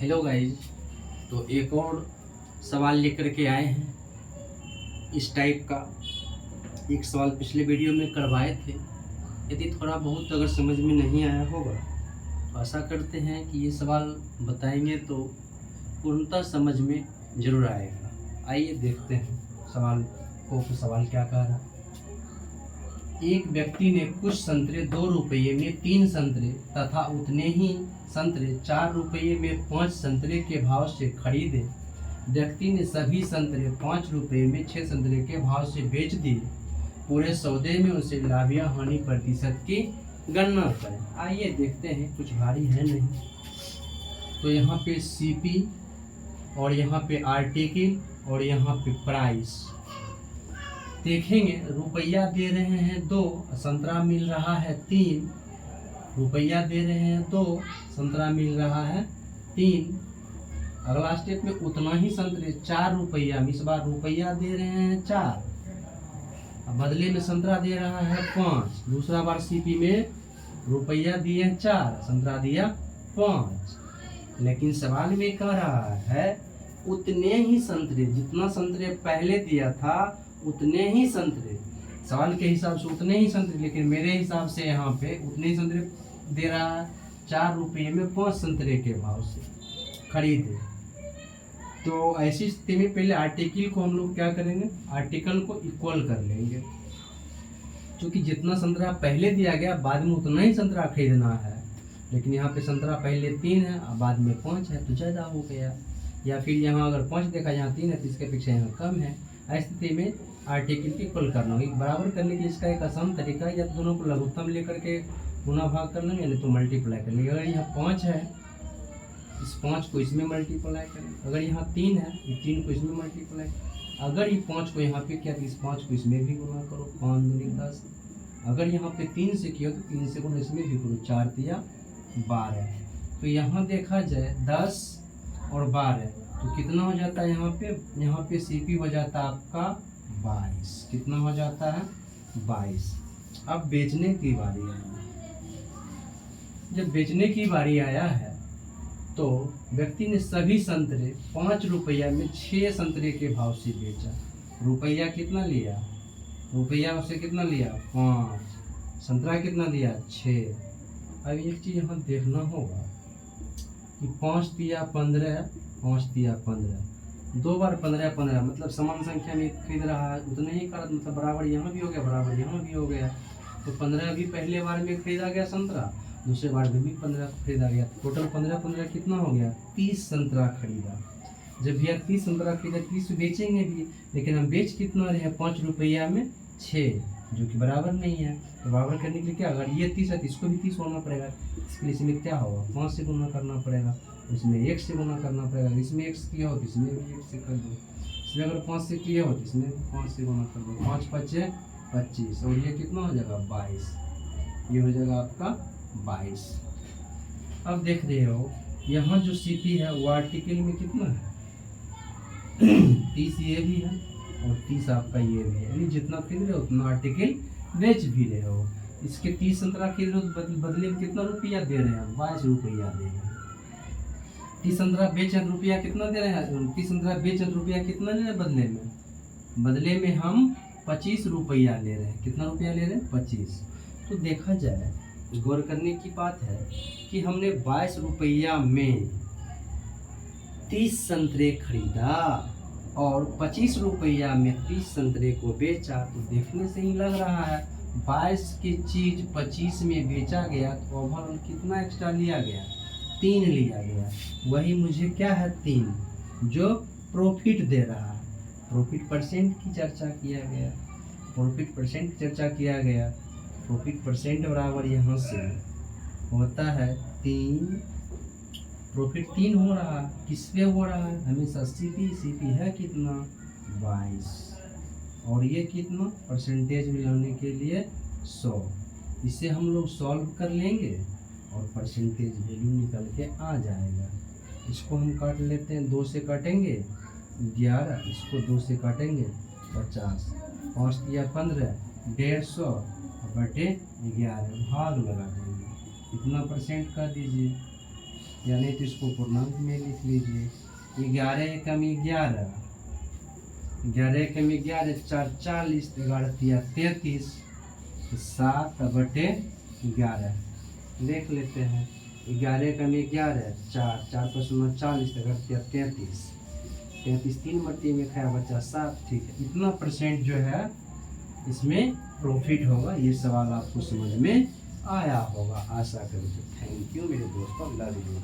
Hello guys. तो एक और सवाल लेकर के आए हैं इस टाइप का। एक सवाल पिछले वीडियो में करवाए थे। यदि थोड़ा बहुत अगर समझ में नहीं आया होगा तो आशा करते हैं कि ये सवाल बताएंगे तो पूर्णतः समझ में ज़रूर आएगा। आइए देखते हैं सवाल को कि सवाल क्या कह रहा है। एक व्यक्ति ने कुछ संतरे 2 रुपये में 3 संतरे तथा उतने ही संतरे 4 रुपये में 5 संतरे के भाव से खरीदे। व्यक्ति ने सभी संतरे 5 रुपये में 6 संतरे के भाव से बेच दिए। पूरे सौदे में उसे लाभ या हानि प्रतिशत की गणना करें। आइए देखते हैं, कुछ भारी है नहीं। तो यहाँ पे सीपी और यहाँ पे आर्टिकल और यहाँ पे प्राइस देखेंगे। रुपया दे रहे हैं 2, संतरा मिल रहा है 3। रुपया दे रहे हैं 2, संतरा मिल रहा है 3। अगला स्टेप में उतना ही संतरे 4 रुपया में, इस बार रुपया दे रहे हैं 4, बदले में संतरा दे रहा है 5। दूसरा बार सीपी में रुपया दिए 4, संतरा दिया 5। लेकिन सवाल में कह रहा है उतने ही संतरे, जितना संतरे पहले दिया था उतने ही संतरे। सवाल के हिसाब से उतने ही संतरे, लेकिन मेरे हिसाब से यहाँ पे उतने ही संतरे दे रहा है। 4 रुपये में 5 संतरे के भाव से खरीदे। तो ऐसी स्थिति में पहले आर्टिकल को हम लोग क्या करेंगे, आर्टिकल को इक्वल कर लेंगे। क्योंकि जितना संतरा पहले दिया गया बाद में उतना ही संतरा खरीदना है। लेकिन यहाँ पे संतरा पहले 3 है और बाद में 5 है तो ज़्यादा हो गया। या फिर यहाँ अगर 5 देखा, यहाँ 3 है तो इसके अपेक्षा यहाँ कम है। ऐसी स्थिति में आर्टिकल की इक्वल करना होगी। बराबर करने के लिए इसका एक आसान तरीका है, या तो दोनों को लघुत्तम लेकर के गुना भाग कर लेंगे, नहीं तो मल्टीप्लाई कर लेंगे। अगर यहाँ 5 है, इस 5 को इसमें मल्टीप्लाई करें। अगर यहाँ 3 है, ये 3 को इसमें मल्टीप्लाई। अगर ये 5 को यहाँ पे किया तो इस 5 को इसमें भी गुना करो, 5 दूनी 10। अगर यहाँ पे 3 से किया तो 3 से गुना इसमें भी करो, 4 तिया 12। तो यहाँ देखा जाए 10 और 12 तो कितना हो जाता है यहाँ पे सीपी हो जाता है आपका 22। कितना हो जाता है 22। अब बेचने की बारी आई। जब बेचने की बारी आया है तो व्यक्ति ने सभी संतरे 5 रुपया में 6 संतरे के भाव से बेचा। रुपया कितना लिया, रुपया उसे कितना लिया 5, संतरा कितना दिया 6। अब एक चीज यहाँ देखना होगा कि 5 तिया 15, 5 तिया 15, 2 बार 15 15 मतलब समान संख्या में खरीद रहा है, उतने ही का मतलब बराबर यहाँ भी हो गया, बराबर यहाँ भी हो गया। तो 15 भी पहले बार में खरीदा गया संतरा, दूसरे बार में भी 15 खरीदा गया। टोटल 15 15 कितना हो गया 30 संतरा खरीदा। जब भैया 30 संतरा खरीदा 30 बेचेंगे भी, लेकिन हम बेच कितना रहे हैं 5 रुपया में 6, जो कि बराबर नहीं है। तो बराबर करने के लिए क्या, अगर ये 30 है तो इसको भी 30 होना पड़ेगा। इसके लिए इसमें क्या होगा 5 से गुना करना पड़ेगा, इसमें 1 से गुना करना पड़ेगा। इसमें 1 किया हो तो इसमें भी 1 से कर दो। इसमें अगर 5 से किया हो तो इसमें 5 से गुना कर दो। 5 5 25 और ये कितना हो जाएगा 22। ये हो जाएगा आपका 22। अब देख रहे हो यहाँ जो सीपी है वो आर्टिकल में कितना है 30 ये भी है और 30 आपका ये भी है। यानी जितना खरीद रहे हो उतना आर्टिकल बेच भी रहे हो। इसके 30 संतरा खरीद रहे हो तो बदले में कितना रुपया दे रहे हैं 22 रुपया दे रहे हैं। 30 संतरा बेच रुपया कितना दे रहे हैं, 30 संतरा बेच रुपया कितना ले रहे हैं बदले में, बदले में हम 25 रुपया ले रहे हैं। कितना रुपया ले रहे हैं 25। तो देखा जाए गौर करने की बात है कि हमने 22 रुपया में 30 संतरे खरीदा और 25 रुपया में 30 संतरे को बेचा। तो देखने से ही लग रहा है 22 की चीज 25 में बेचा गया तो ओवरऑल कितना एक्स्ट्रा लिया गया 3 लिया गया। वही मुझे क्या है 3 जो प्रॉफिट दे रहा है। प्रॉफिट परसेंट की चर्चा किया गया, प्रॉफिट परसेंट की चर्चा किया गया। प्रॉफिट परसेंट बराबर यहाँ से होता है 3। प्रॉफिट 3 हो रहा है, किस पे हो रहा है हमेशा सीपी है कितना 22 और ये कितना परसेंटेज मिलाने के लिए 100। इसे हम लोग सॉल्व कर लेंगे और परसेंटेज वैल्यू निकल के आ जाएगा। इसको हम काट लेते हैं, 2 से काटेंगे 11, इसको 2 से काटेंगे 50, 5 तिया 15, 150 बटे 11 भाग लगा देंगे। कितना परसेंट कर दीजिए यानी तो इसको पूर्णांक में लिख लीजिए। 11 एकम 11, 11 एकम 11, 4 40, 11 तिया 33, 7/11 देख लेते हैं। 11 एकम 11, 4 4 5 40, 11 तिया 33, 33 3 मट्टी में खाया बच्चा 7। ठीक है, इतना % जो है इसमें प्रॉफिट होगा। ये सवाल आपको समझ में आया होगा, आशा करूँ। थैंक यू मेरे दोस्तों, लव यू।